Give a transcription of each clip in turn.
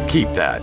Keep that.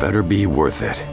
Better be worth it.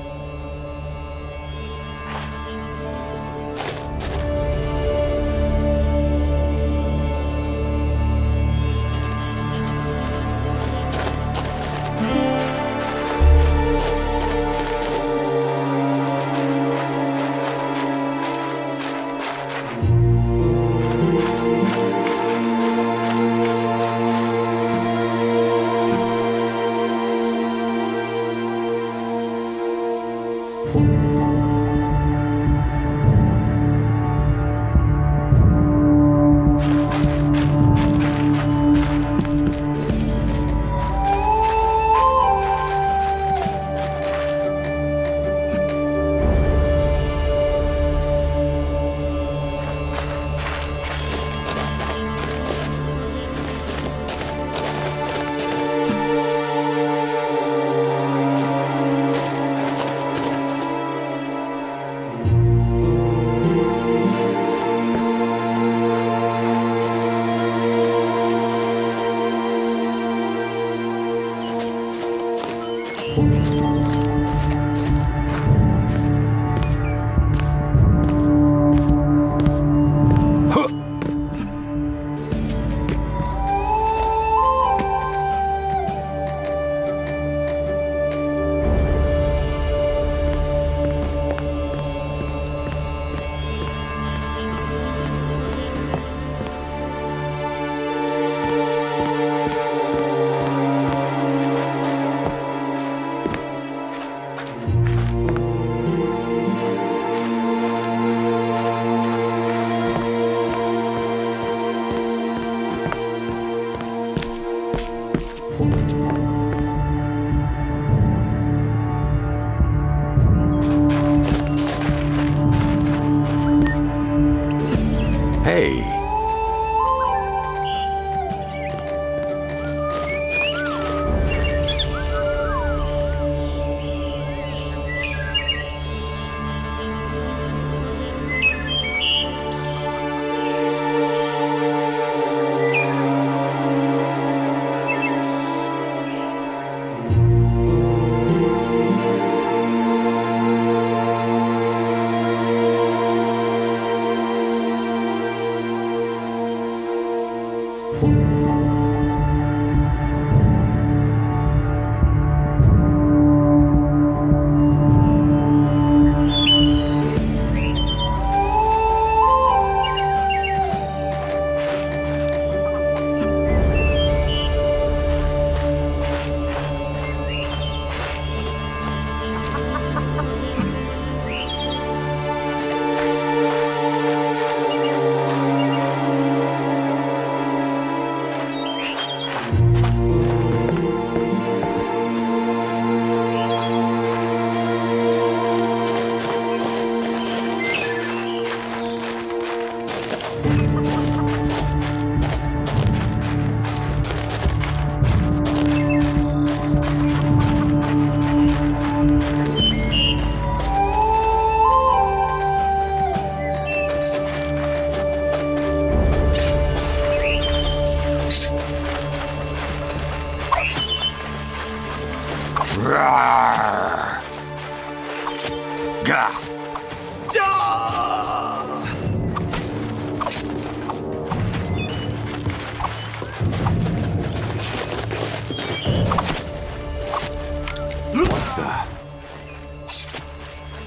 Hey.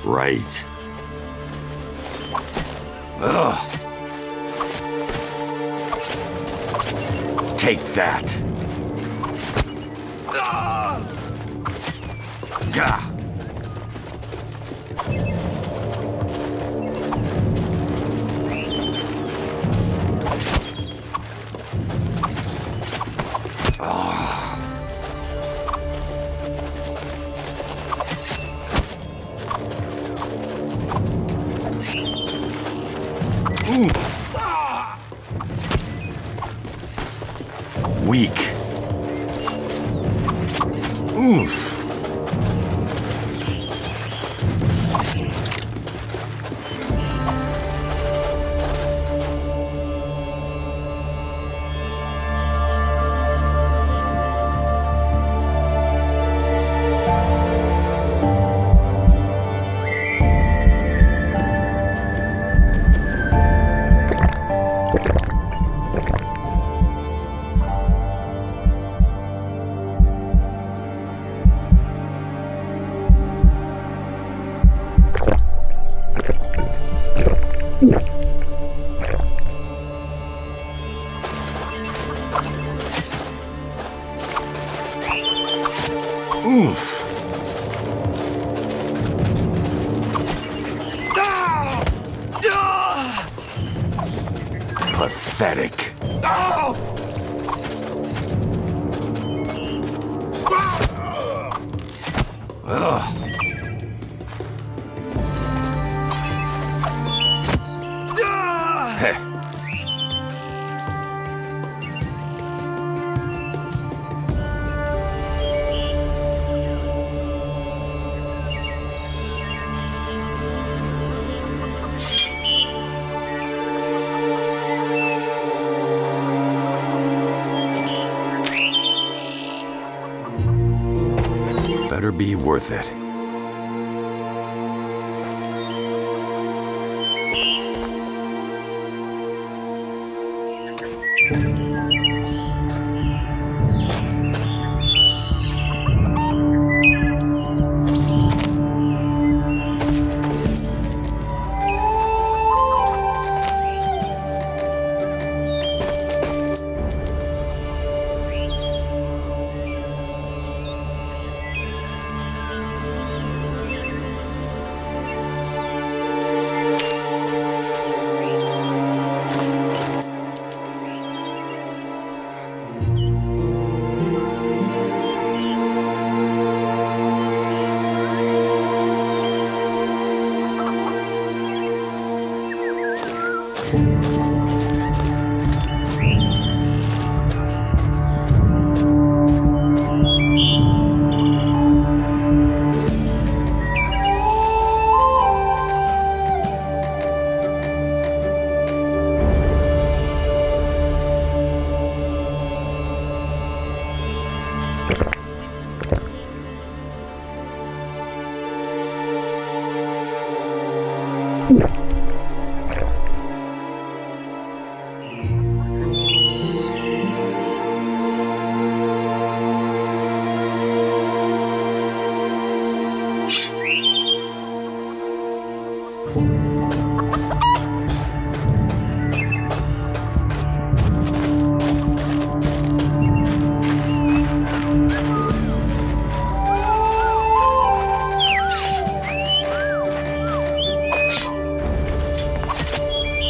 Right. Ugh. Take that. Gah. Weak. Oof. Oof. Pathetic. Ugh. Heh. Better be worth it.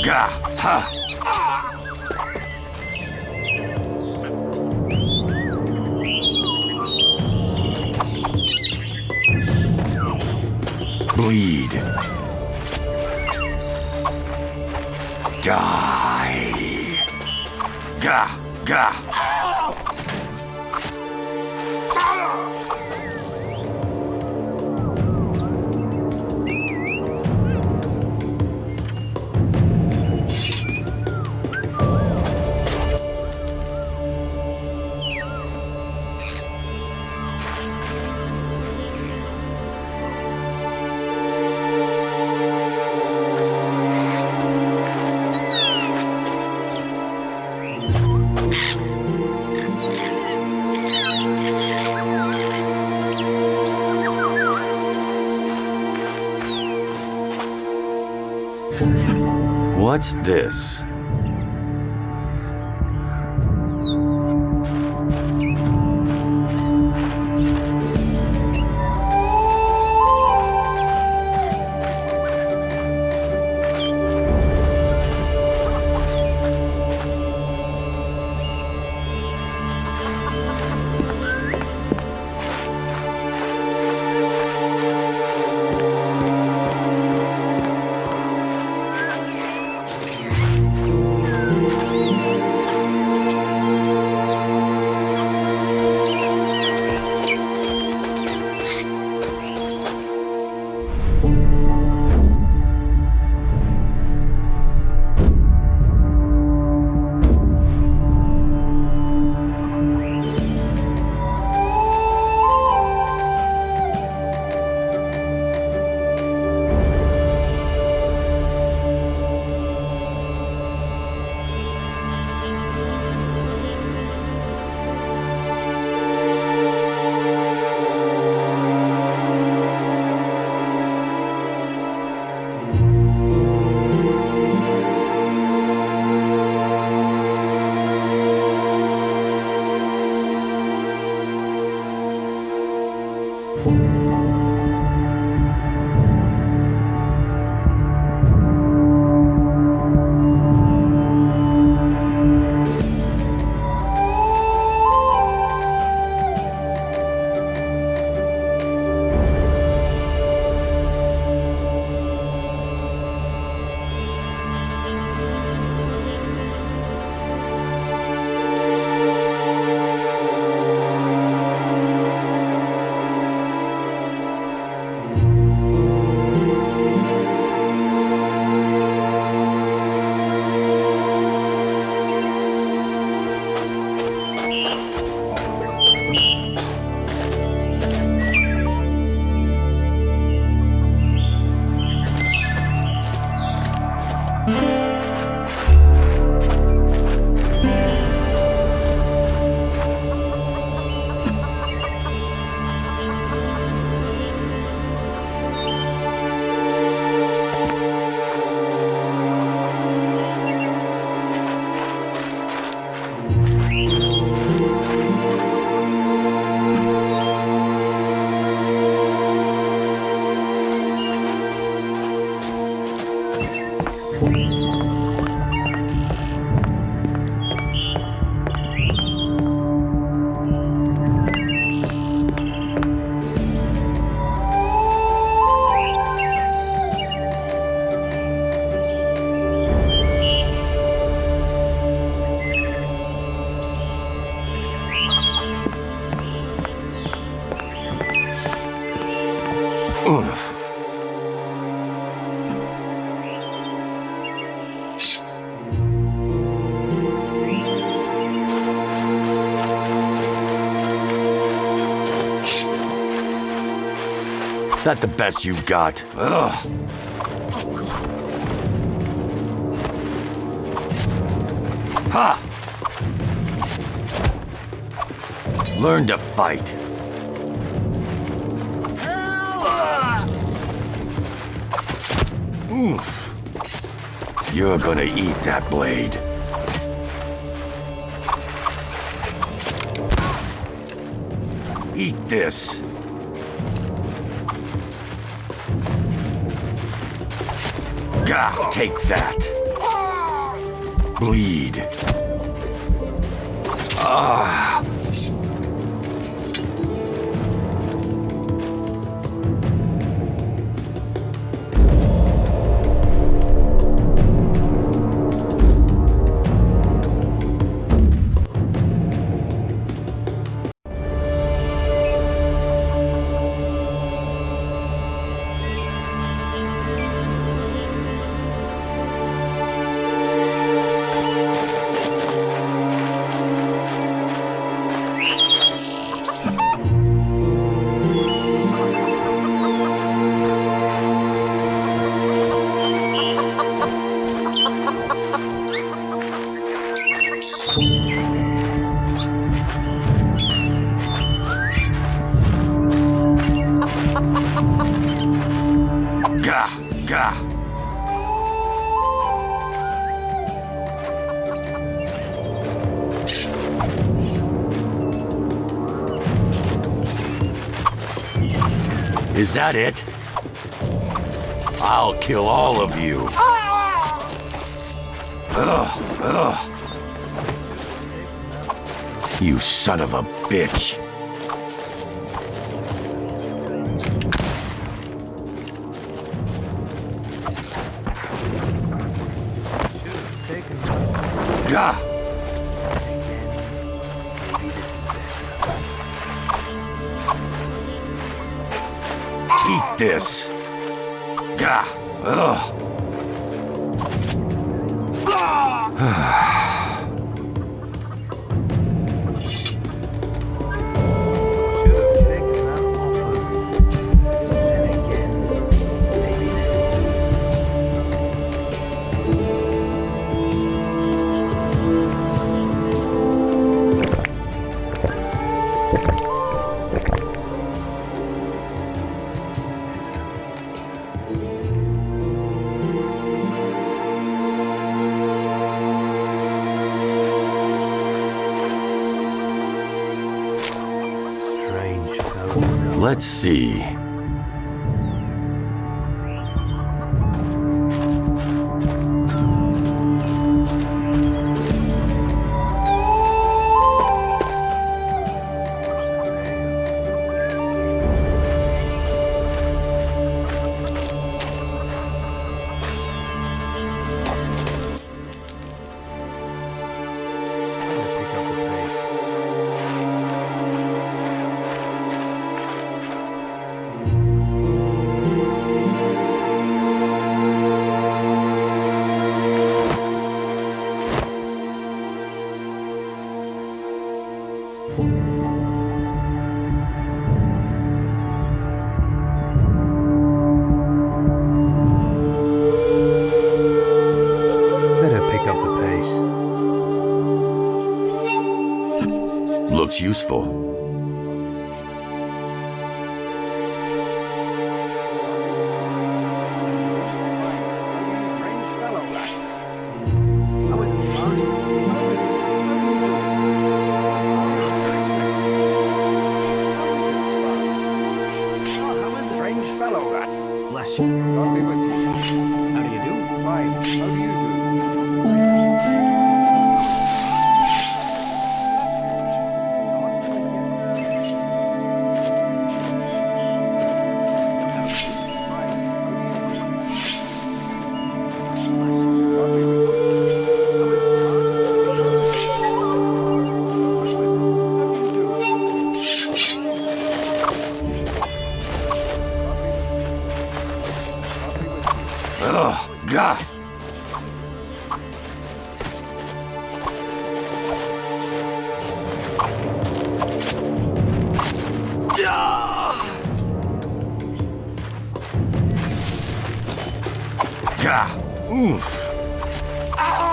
Gah! Ha! Bleed. Die. Gah! Gah! What's this? That the best you've got? Ugh. Ha! Learn to fight. Oof. You're gonna eat that blade. Eat this. Gah, take that. Bleed. Ah. Gah, gah. Is that it? I'll kill all of you. Ugh, ugh. You son of a bitch. Gah! Eat this. Gah! Ugh. Let's see. Looks useful. Gah! Oof! Ah!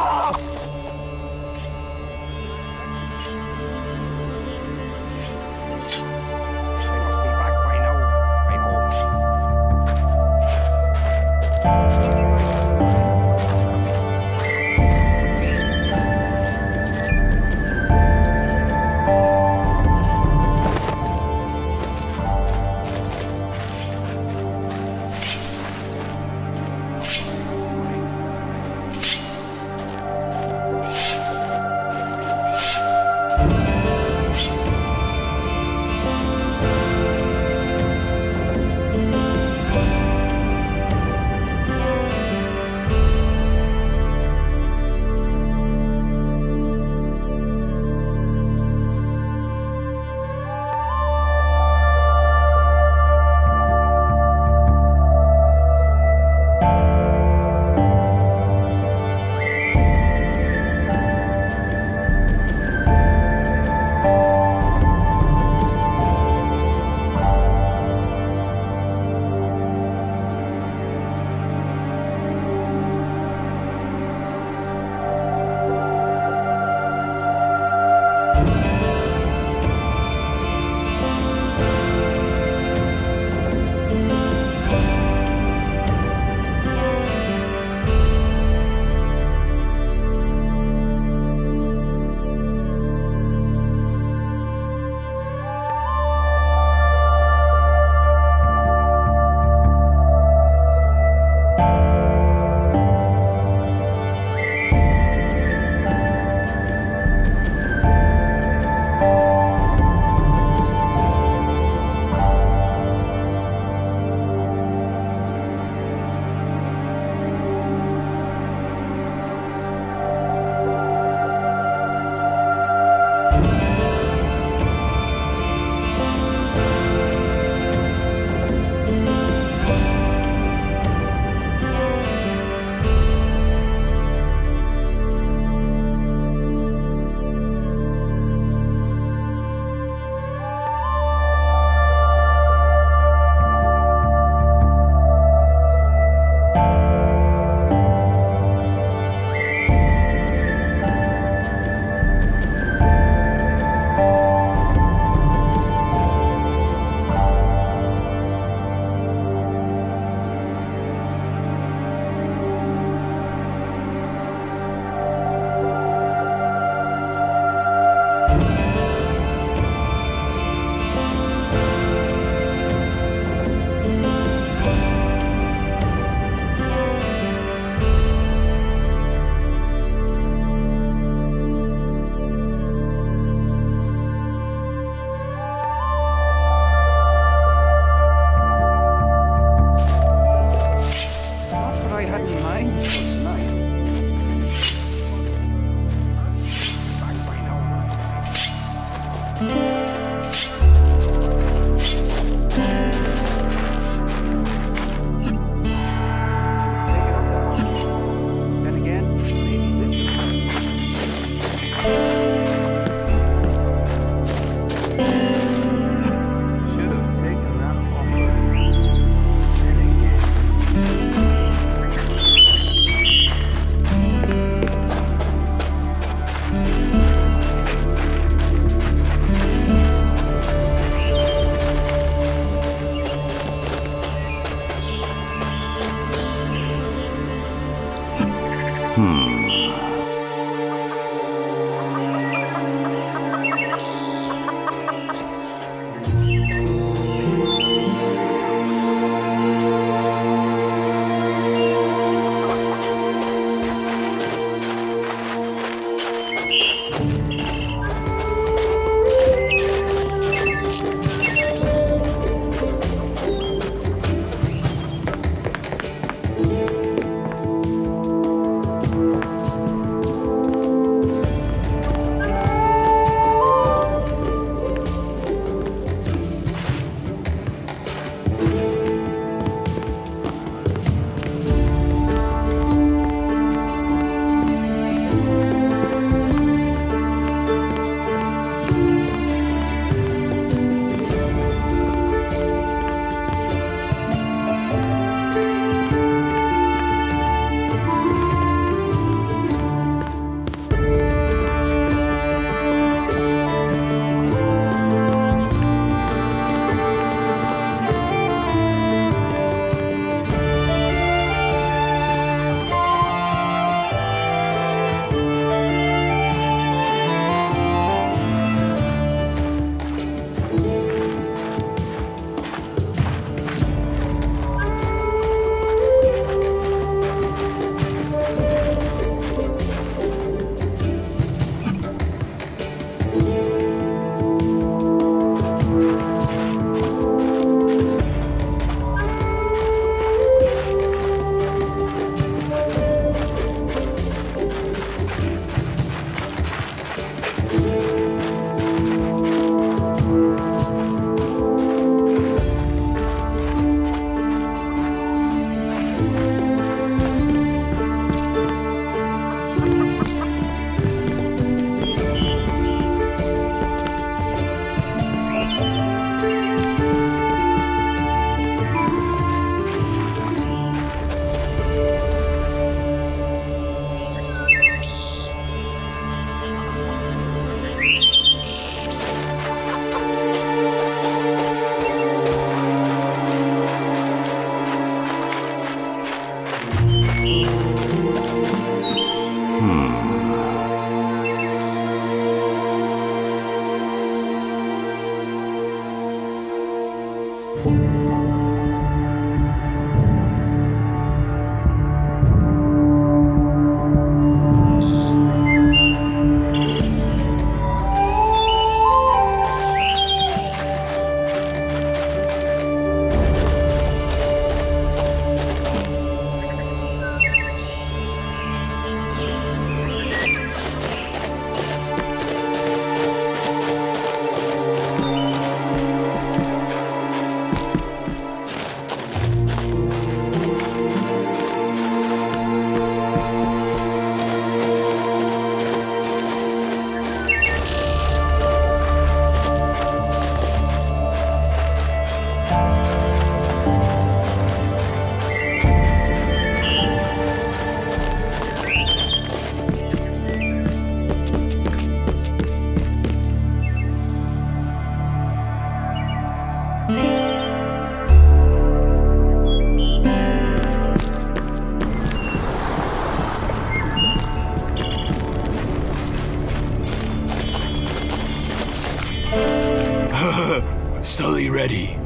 Sully ready.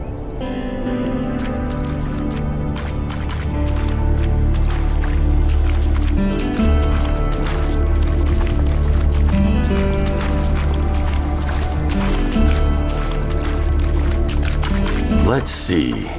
Let's see.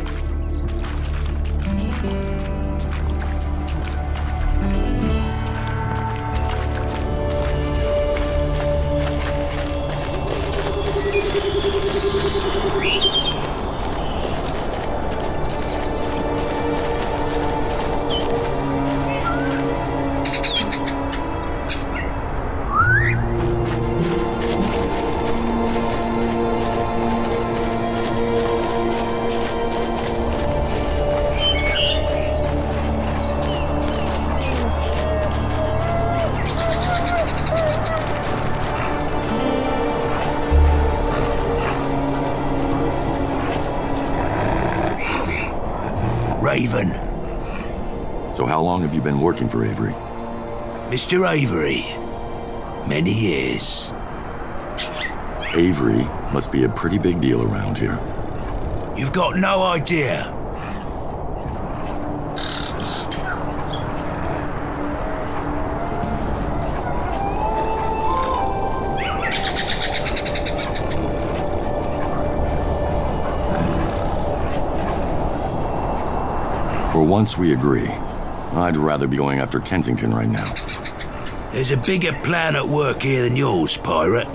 Raven. So how long have you been working for Avery? Mr. Avery. Many years. Avery must be a pretty big deal around here. You've got no idea. For once we agree. I'd rather be going after Kensington right now. There's a bigger plan at work here than yours, pirate.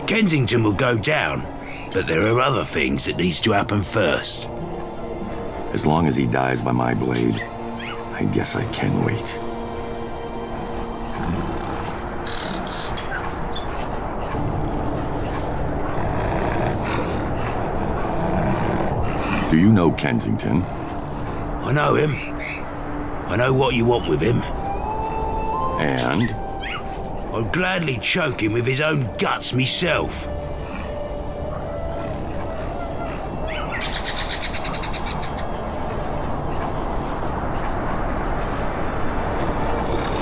Kensington will go down, but there are other things that needs to happen first. As long as he dies by my blade, I guess I can wait. Do you know Kensington? I know him. I know what you want with him. And? I'd gladly choke him with his own guts myself.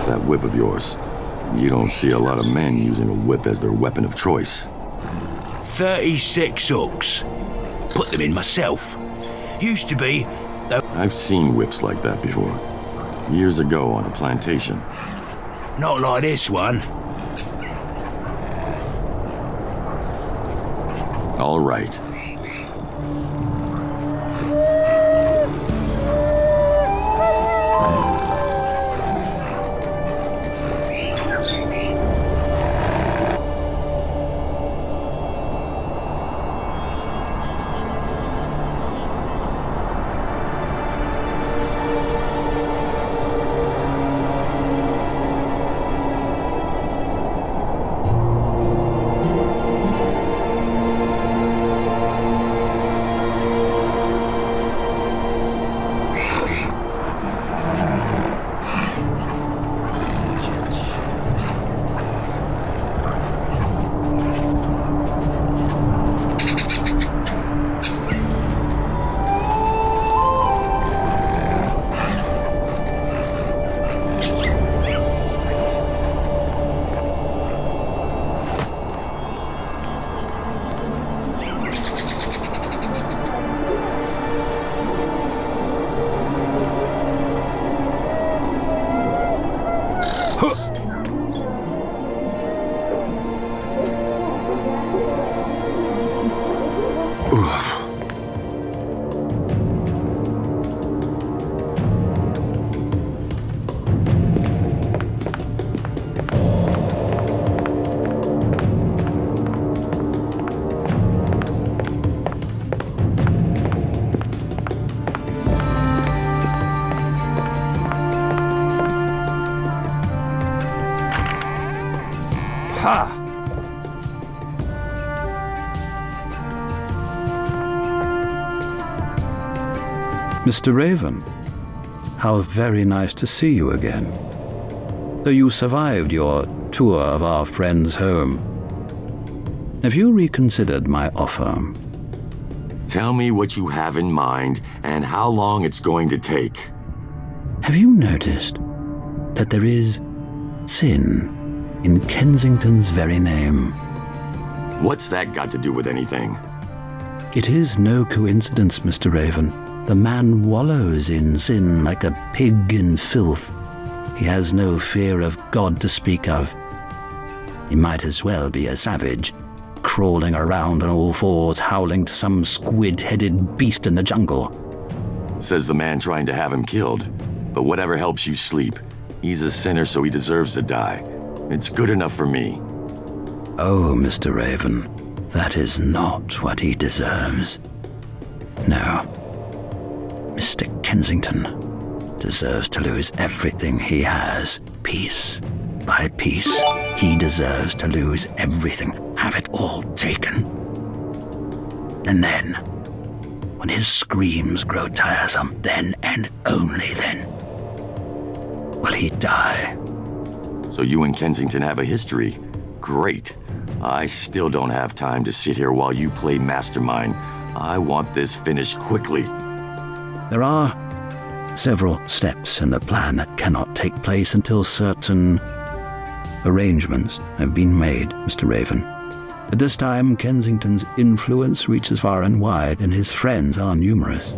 That whip of yours. You don't see a lot of men using a whip as their weapon of choice. 36 hooks. Put them in myself. Used to be... I've seen whips like that before. Years ago on a plantation. Not like this one. All right. Ha! Mr. Raven, how very nice to see you again. So you survived your tour of our friend's home. Have you reconsidered my offer? Tell me what you have in mind and how long it's going to take. Have you noticed that there is sin in Kensington's very name? What's that got to do with anything? It is no coincidence, Mr. Raven. The man wallows in sin like a pig in filth. He has no fear of God to speak of. He might as well be a savage, crawling around on all fours, howling to some squid-headed beast in the jungle. Says the man trying to have him killed. But whatever helps you sleep. He's a sinner, so he deserves to die. It's good enough for me. Oh, Mr. Raven, that is not what he deserves. No. Mr. Kensington deserves to lose everything he has, piece by piece. He deserves to lose everything, have it all taken. And then, when his screams grow tiresome, then and only then will he die. So you and Kensington have a history. Great. I still don't have time to sit here while you play mastermind. I want this finished quickly. There are several steps in the plan that cannot take place until certain arrangements have been made, Mr. Raven. At this time, Kensington's influence reaches far and wide, and his friends are numerous.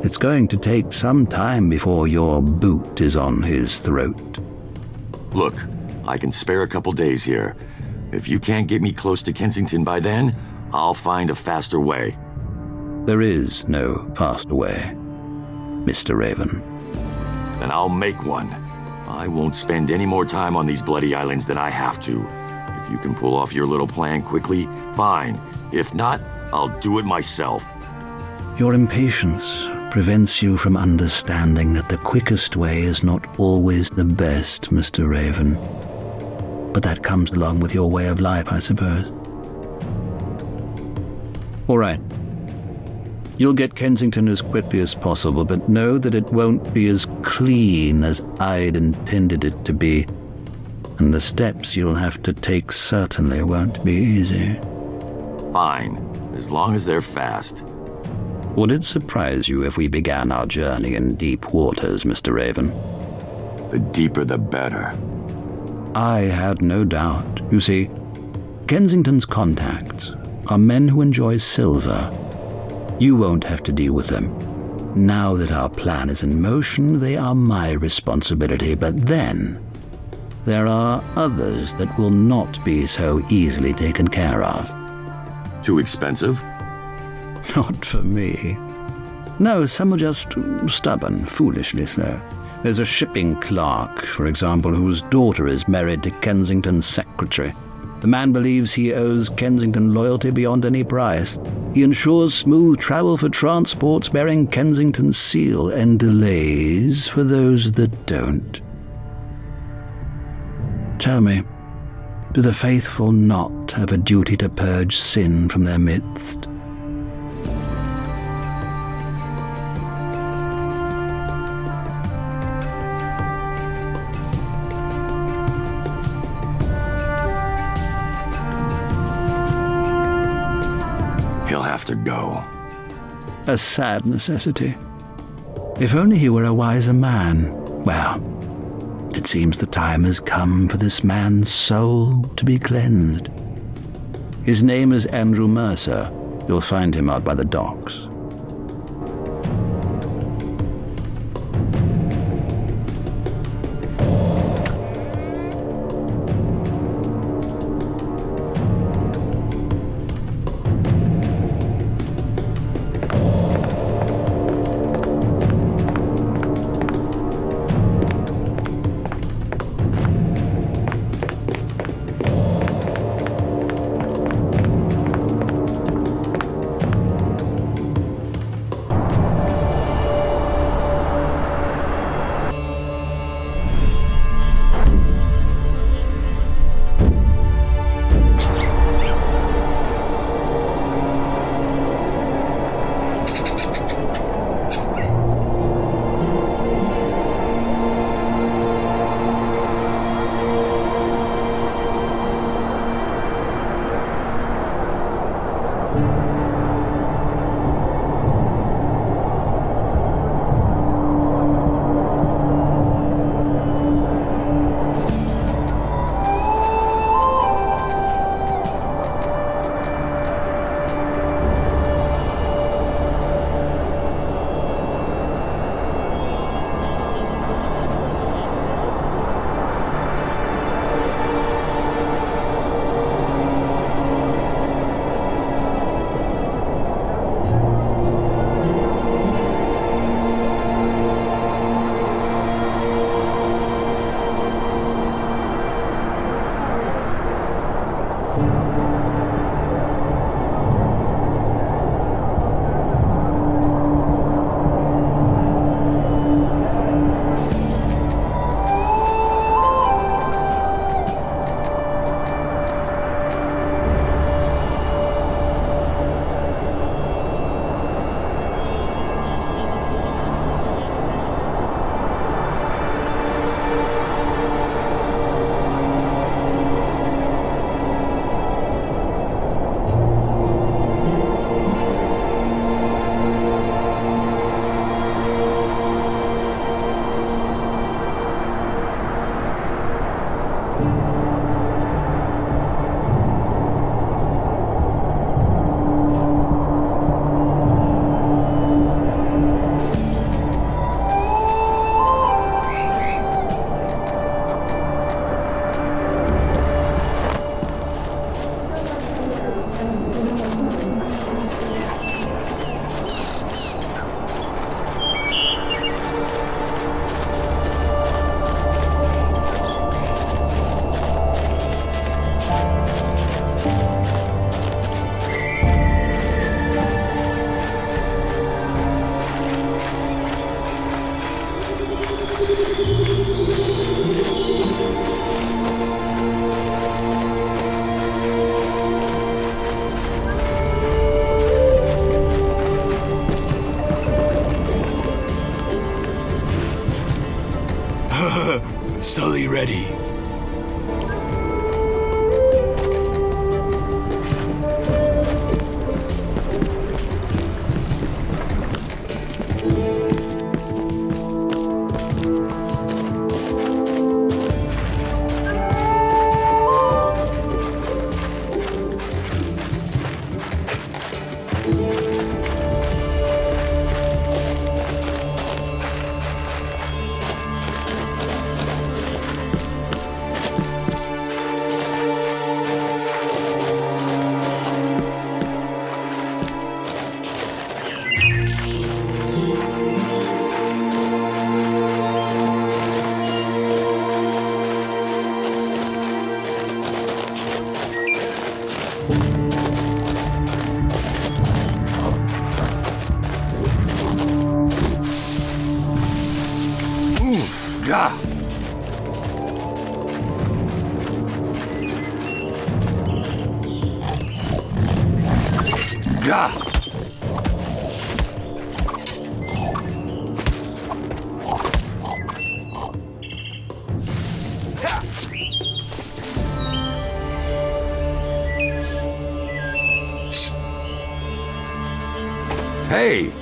It's going to take some time before your boot is on his throat. Look, I can spare a couple days here. If you can't get me close to Kensington by then, I'll find a faster way. There is no faster way, Mr. Raven. Then I'll make one. I won't spend any more time on these bloody islands than I have to. If you can pull off your little plan quickly, fine. If not, I'll do it myself. Your impatience prevents you from understanding that the quickest way is not always the best, Mr. Raven. But that comes along with your way of life, I suppose. All right. You'll get Kensington as quickly as possible, but know that it won't be as clean as I'd intended it to be. And the steps you'll have to take certainly won't be easy. Fine, as long as they're fast. Would it surprise you if we began our journey in deep waters, Mr. Raven? The deeper the better. I had no doubt. You see, Kensington's contacts are men who enjoy silver. You won't have to deal with them. Now that our plan is in motion, they are my responsibility. But then, there are others that will not be so easily taken care of. Too expensive? Not for me. No, some are just stubborn, foolishly so. There's a shipping clerk, for example, whose daughter is married to Kensington's secretary. The man believes he owes Kensington loyalty beyond any price. He ensures smooth travel for transports bearing Kensington's seal and delays for those that don't. Tell me, do the faithful not have a duty to purge sin from their midst? He'll have to go. A sad necessity. If only he were a wiser man. Well, it seems the time has come for this man's soul to be cleansed. His name is Andrew Mercer. You'll find him out by the docks. Sully ready. Gah! Gah! Hey!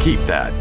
Keep that.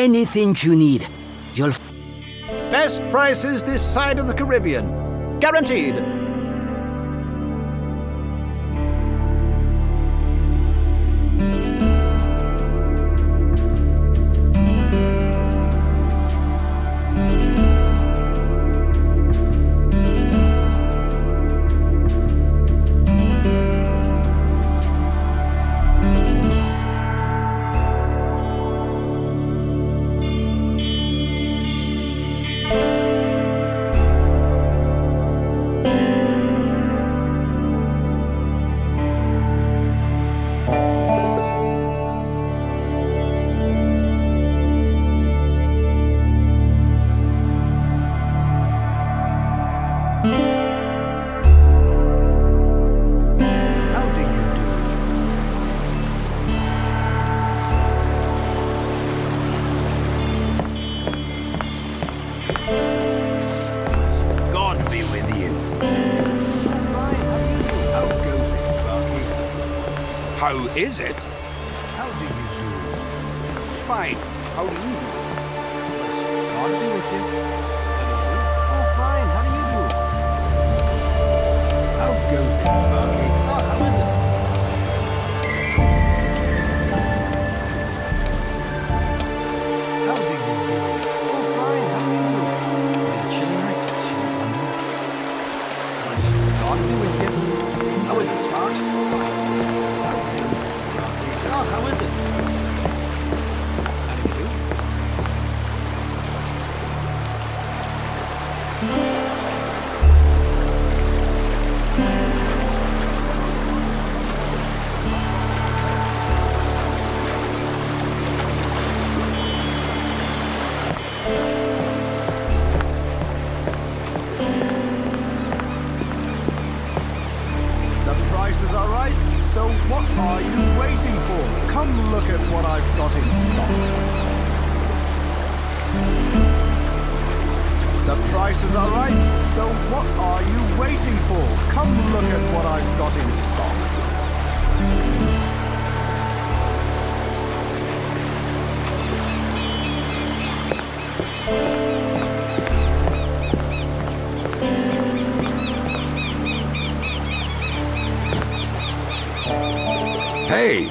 anything you need. You'll... Best prices this side of the Caribbean. Guaranteed. How is it? How do you do? Fine. How do you do? God be with you. Oh, fine. How do you do? How goes it, Sparky? Oh, how is it? How do you do? Oh, fine. How do you do? It's a chilly night. God be with you. How is it, Sparks? Oh, how is it? How do you do? The prices are right, so what are you waiting for? Come look at what I've got in stock. The prices are right, so what are you waiting for? Come look at what I've got in stock. Hey!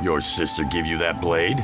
Your sister give you that blade?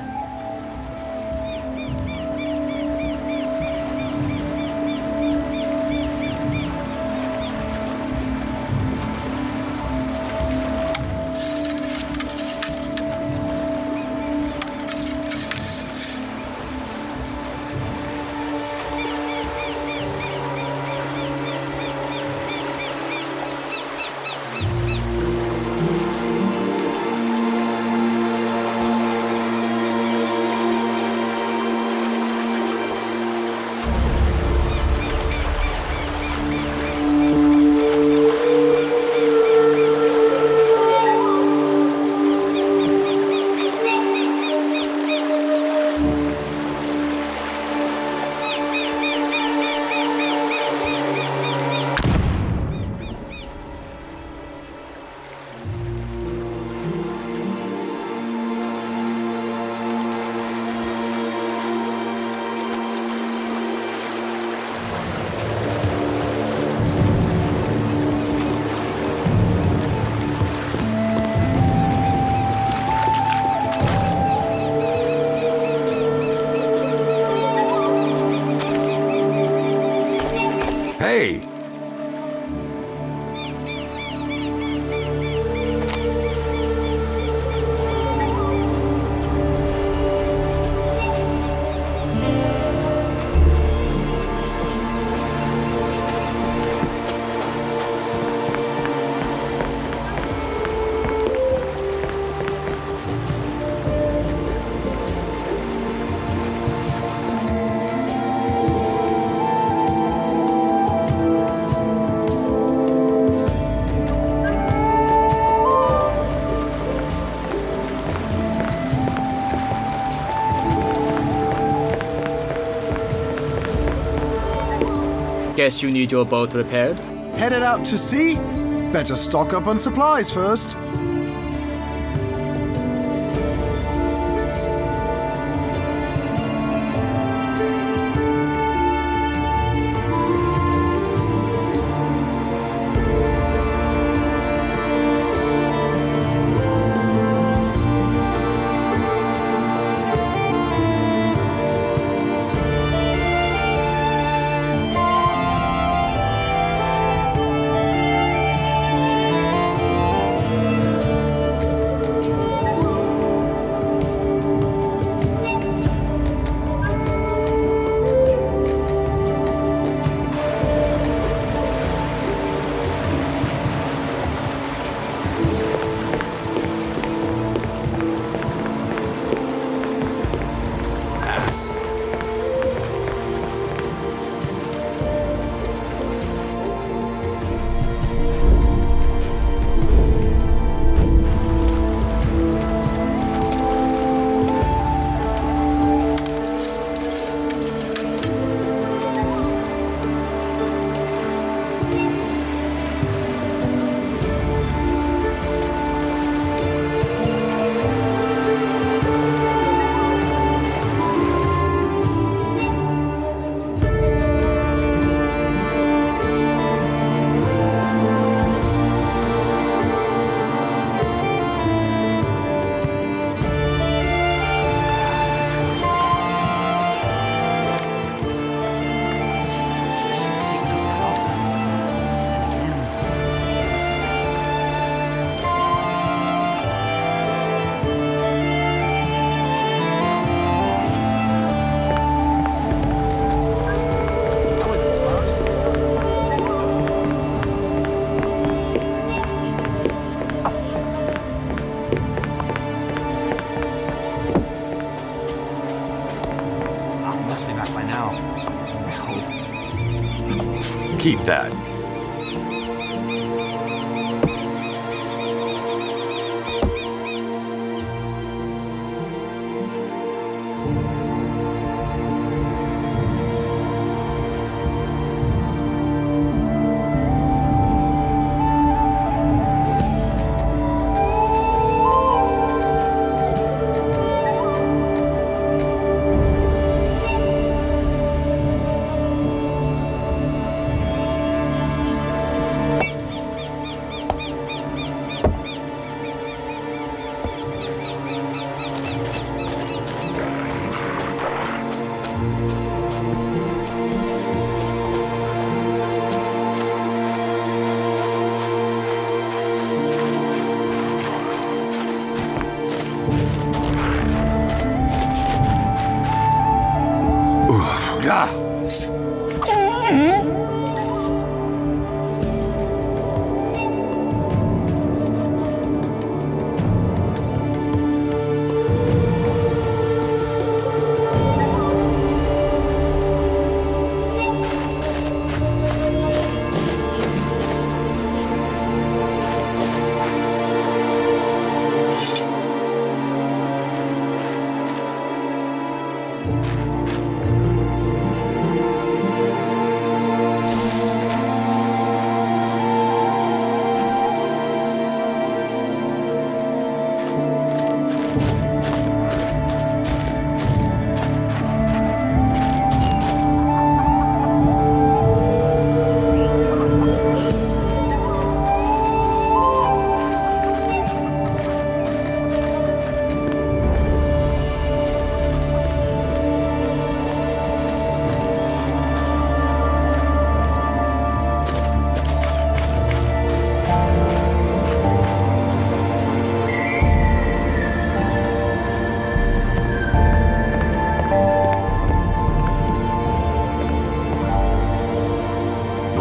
Hey! Guess you need your boat repaired? Headed out to sea? Better stock up on supplies first. keep that.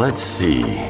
Let's see.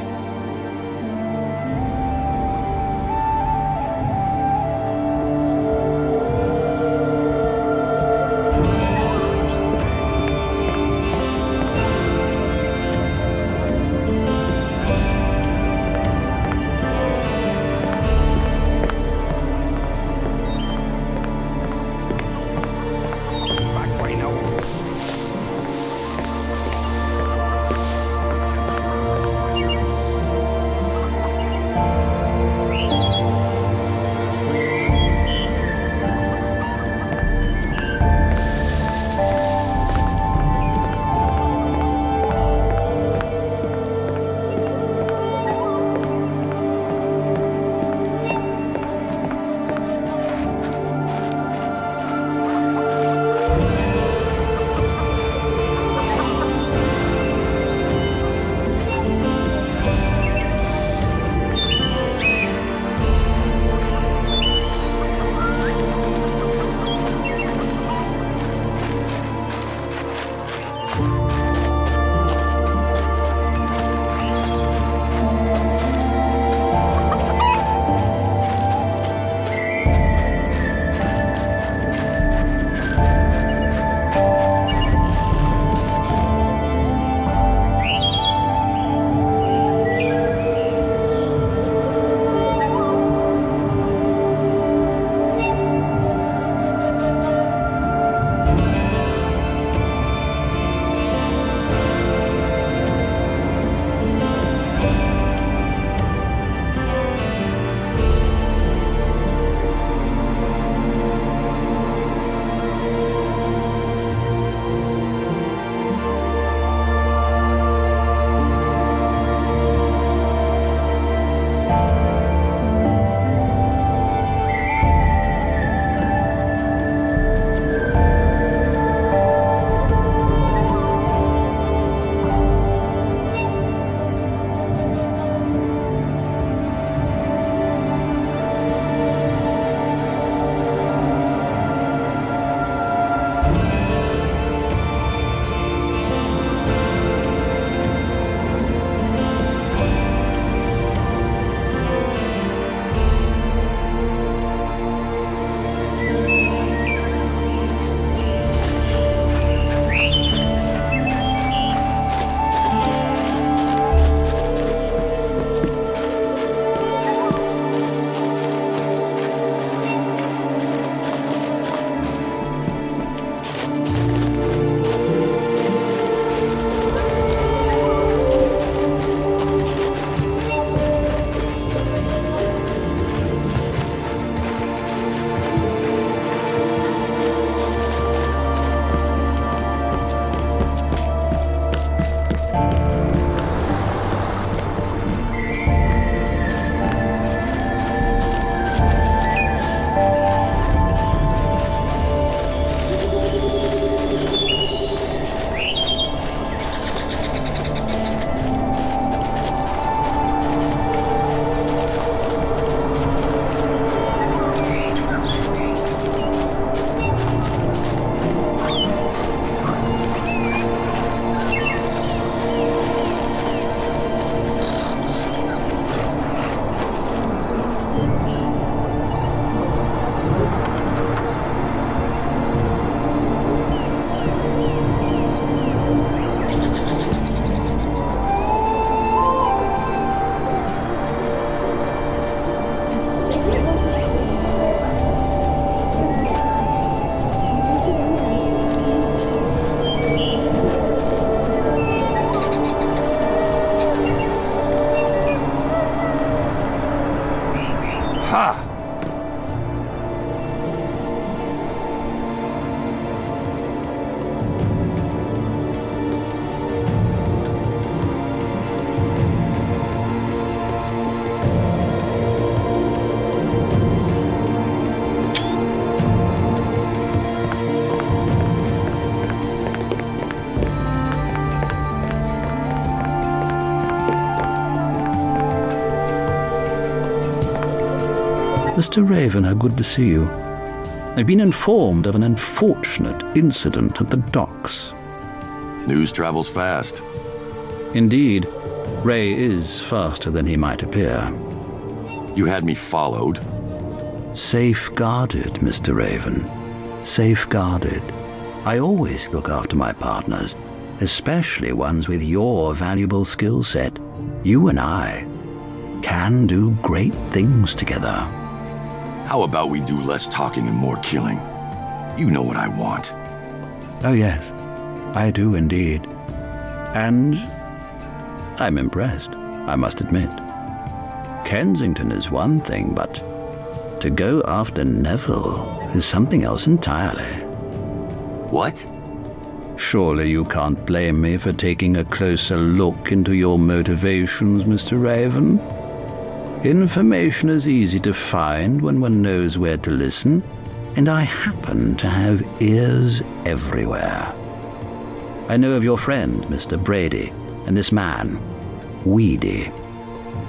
Mr. Raven, how good to see you. I've been informed of an unfortunate incident at the docks. News travels fast. Indeed, Ray is faster than he might appear. You had me followed. Safeguarded, Mr. Raven. Safeguarded. I always look after my partners, especially ones with your valuable skill set. You and I can do great things together. How about we do less talking and more killing? You know what I want. Oh yes, I do indeed. And I'm impressed, I must admit. Kensington is one thing, but to go after Neville is something else entirely. What? Surely you can't blame me for taking a closer look into your motivations, Mr. Raven. Information is easy to find when one knows where to listen, and I happen to have ears everywhere. I know of your friend, Mr. Brady, and this man, Weedy.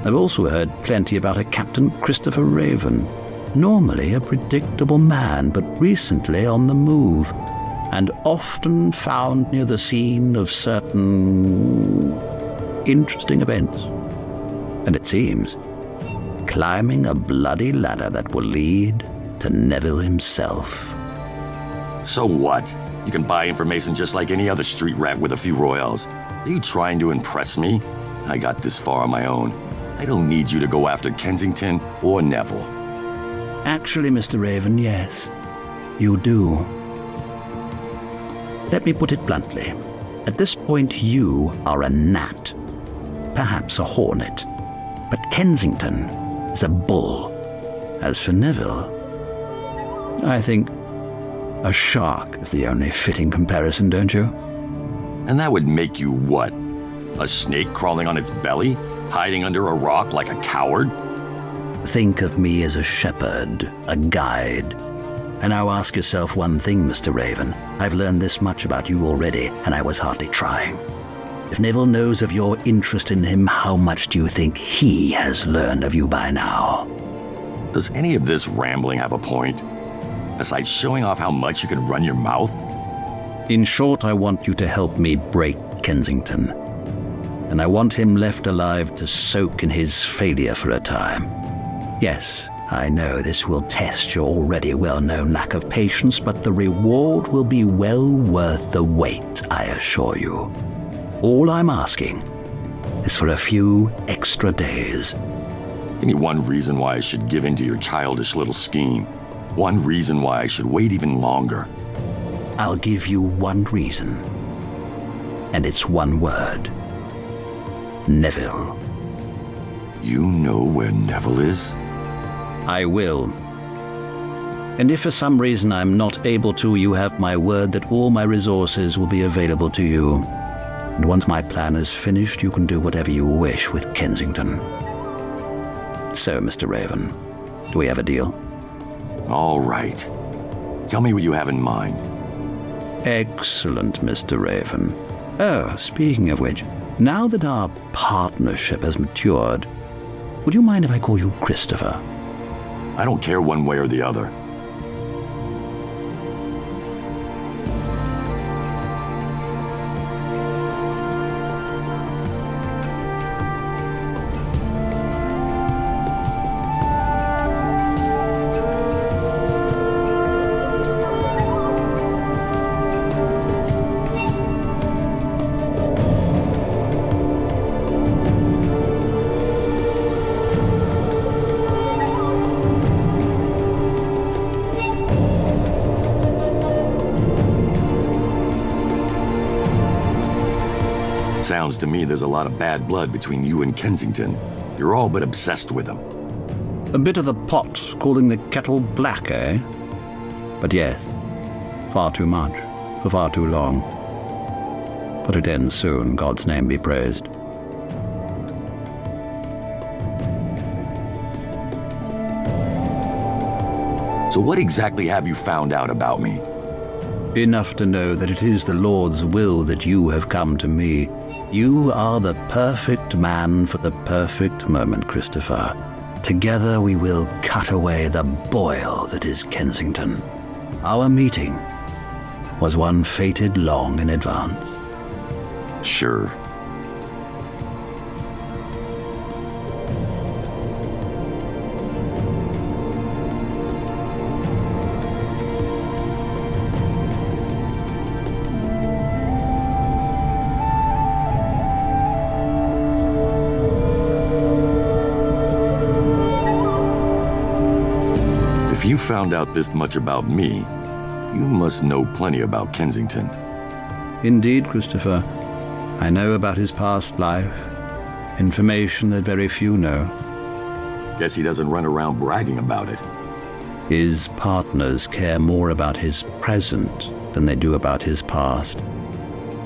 I've also heard plenty about a Captain Christopher Raven, normally a predictable man, but recently on the move, and often found near the scene of certain interesting events. And it seems, climbing a bloody ladder that will lead to Neville himself. So what? You can buy information just like any other street rat with a few royals. Are you trying to impress me? I got this far on my own. I don't need you to go after Kensington or Neville. Actually, Mr. Raven, yes, you do. Let me put it bluntly. At this point, you are a gnat, perhaps a hornet. But Kensington is a bull. As for Neville, I think a shark is the only fitting comparison, don't you? And that would make you what? A snake crawling on its belly? Hiding under a rock like a coward? Think of me as a shepherd, a guide. And now ask yourself one thing, Mr. Raven. I've learned this much about you already, and I was hardly trying. If Neville knows of your interest in him, how much do you think he has learned of you by now? Does any of this rambling have a point? Besides showing off how much you can run your mouth? In short, I want you to help me break Kensington. And I want him left alive to soak in his failure for a time. Yes, I know this will test your already well-known lack of patience, but the reward will be well worth the wait, I assure you. All I'm asking is for a few extra days. Give me one reason why I should give in to your childish little scheme. One reason why I should wait even longer. I'll give you one reason. And it's one word. Neville. You know where Neville is? I will. And if for some reason I'm not able to, you have my word that all my resources will be available to you. And once my plan is finished, you can do whatever you wish with Kensington. So, Mr. Raven, do we have a deal? All right. Tell me what you have in mind. Excellent, Mr. Raven. Oh, speaking of which, now that our partnership has matured, would you mind if I call you Christopher? I don't care one way or the other. Sounds to me there's a lot of bad blood between you and Kensington. You're all but obsessed with him. A bit of the pot calling the kettle black, eh? But yes, far too much, for far too long. But it ends soon, God's name be praised. So what exactly have you found out about me? Enough to know that it is the Lord's will that you have come to me. You are the perfect man for the perfect moment, Christopher. Together we will cut away the boil that is Kensington. Our meeting was one fated long in advance. Sure. If you found out this much about me, you must know plenty about Kensington. Indeed, Christopher. I know about his past life, information that very few know. Guess he doesn't run around bragging about it. His partners care more about his present than they do about his past.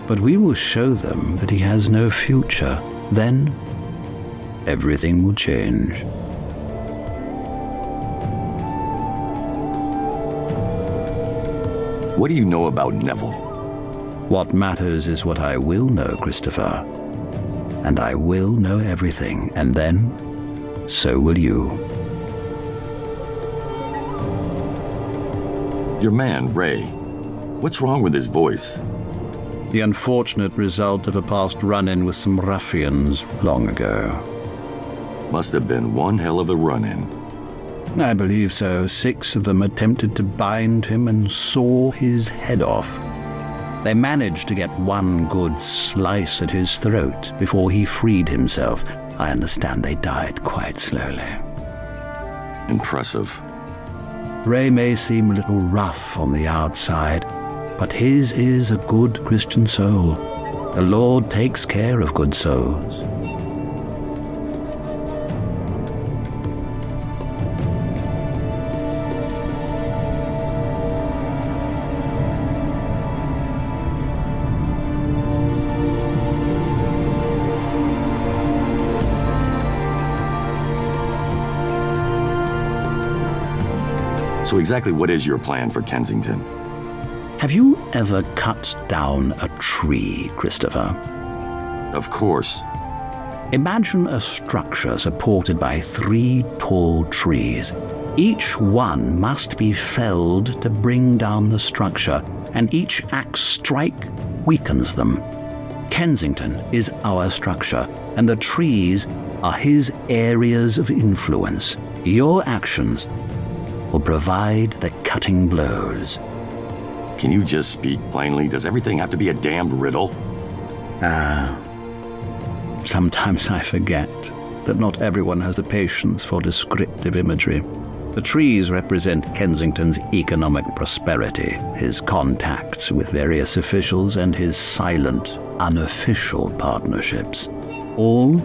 But we will show them that he has no future. Then, everything will change. What do you know about Neville? What matters is what I will know, Christopher. And I will know everything, and then, so will you. Your man, Ray. What's wrong with his voice? The unfortunate result of a past run-in with some ruffians long ago. Must have been one hell of a run-in. I believe so. 6 of them attempted to bind him and saw his head off. They managed to get one good slice at his throat before he freed himself. I understand they died quite slowly. Impressive. Ray may seem a little rough on the outside, but his is a good Christian soul. The Lord takes care of good souls. So exactly what is your plan for Kensington? Have you ever cut down a tree, Christopher? Of course. Imagine a structure supported by 3 tall trees. Each one must be felled to bring down the structure, and each axe strike weakens them. Kensington is our structure, and the trees are his areas of influence. Your actions will provide the cutting blows. Can you just speak plainly? Does everything have to be a damned riddle? Sometimes I forget that not everyone has the patience for descriptive imagery. The trees represent Kensington's economic prosperity, his contacts with various officials, and his silent, unofficial partnerships. All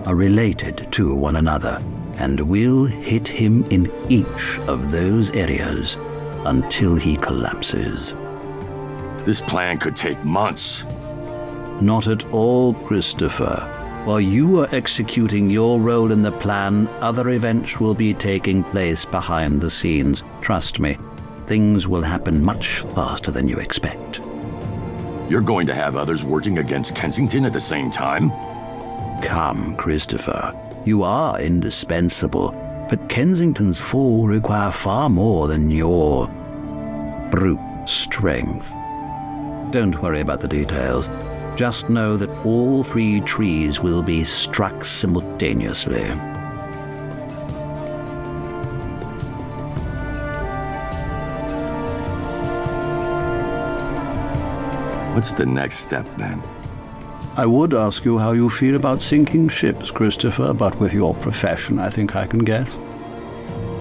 are related to one another, and we'll hit him in each of those areas until he collapses. This plan could take months. Not at all, Christopher. While you are executing your role in the plan, other events will be taking place behind the scenes. Trust me, things will happen much faster than you expect. You're going to have others working against Kensington at the same time? Come, Christopher. You are indispensable, but Kensington's fall will require far more than your brute strength. Don't worry about the details. Just know that all 3 trees will be struck simultaneously. What's the next step, then? I would ask you how you feel about sinking ships, Christopher, but with your profession, I think I can guess.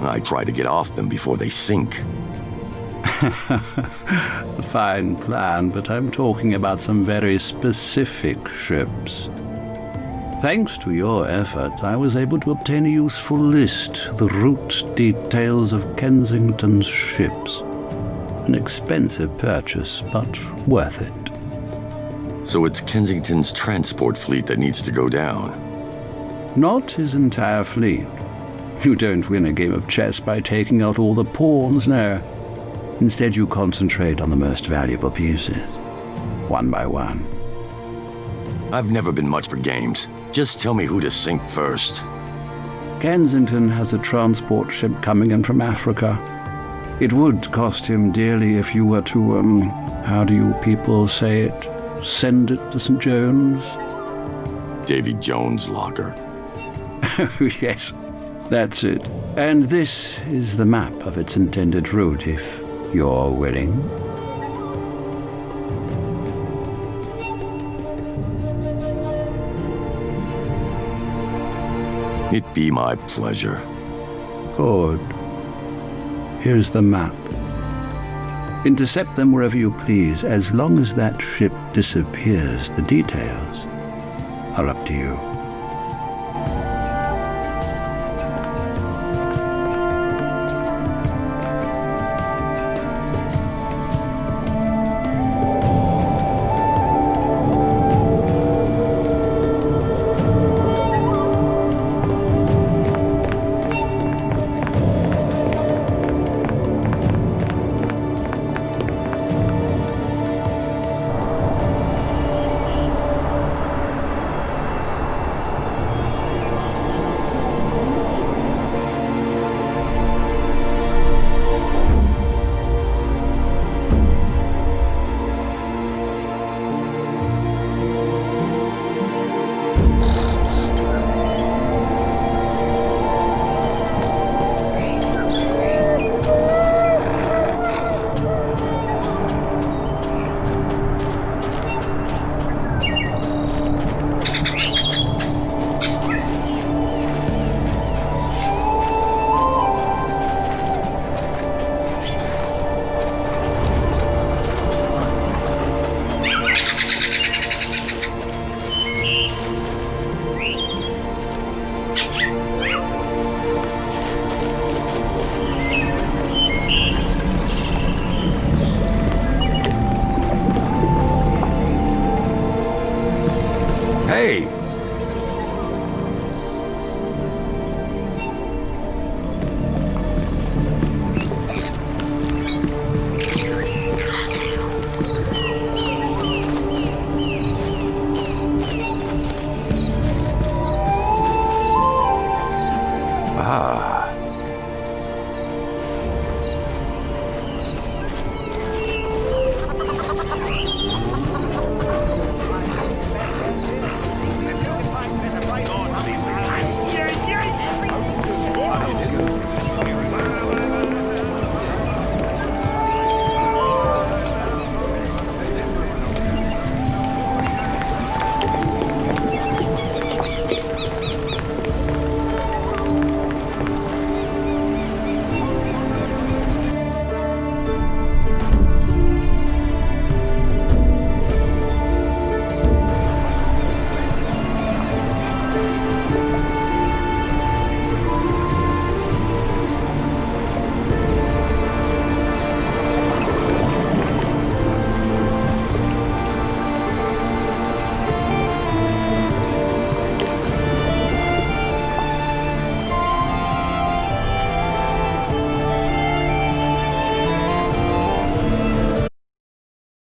I try to get off them before they sink. A fine plan, but I'm talking about some very specific ships. Thanks to your efforts, I was able to obtain a useful list, the route details of Kensington's ships. An expensive purchase, but worth it. So it's Kensington's transport fleet that needs to go down. Not his entire fleet. You don't win a game of chess by taking out all the pawns, no. Instead, you concentrate on the most valuable pieces, one by one. I've never been much for games. Just tell me who to sink first. Kensington has a transport ship coming in from Africa. It would cost him dearly if you were to, how do you people say it, send it to St. John's? Davy Jones' locker. Yes, that's it. And this is the map of its intended route, if you're willing. It be my pleasure. Good. Here's the map. Intercept them wherever you please, as long as that ship disappears. The details are up to you.